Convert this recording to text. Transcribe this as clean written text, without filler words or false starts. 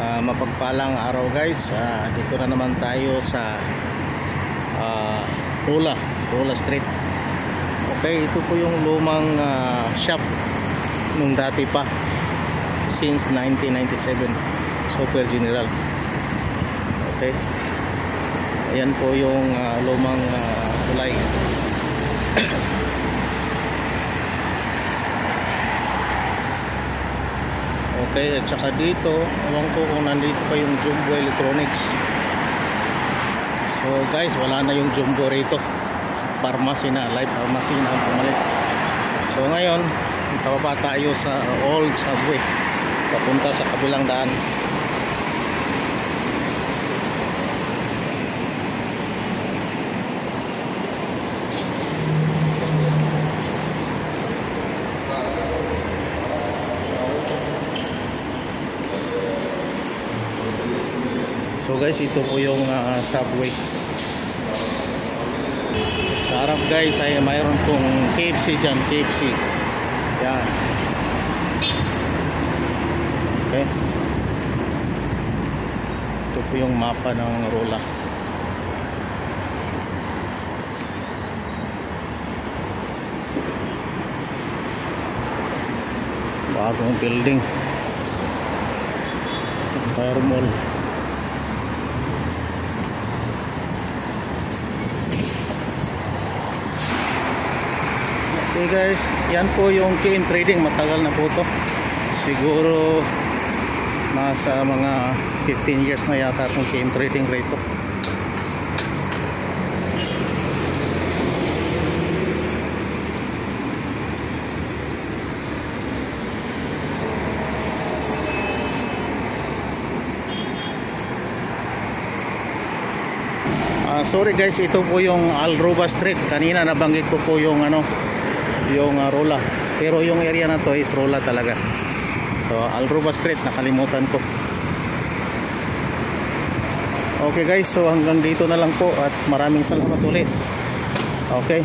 Mapagpalang araw guys. Dito na naman tayo sa Rolla Street. Okay, ito po yung lumang shop nung dati pa, since 1997, Super General. Okay, ayan po yung lumang tulay. Okay, at saka dito, ewan ko kung nandito pa yung Jumbo Electronics. So guys, wala na yung Jumbo rito. Pharmacy na, live pharmacy na pumalit. So ngayon, pababa tayo sa old subway, papunta sa kabilang daan. So guys, ito po yung subway. Sa harap guys ay mayroon pong KFC dyan, KFC. Yan. Okay. Ito po yung mapa ng Rolla. Bagong building, Empire Mall. Okay guys, yan po yung KM Trading. Matagal na po to, siguro nasa mga 15 years na yata itong KM Trading rito. Sorry guys, ito po yung Alroba Street. Kanina nabanggit ko po yung yung Rolla, pero yung area na to is Rolla talaga. So Alroba Street, nakalimutan ko. Okay guys, so hanggang dito na lang po at maraming salamat ulit. Okay.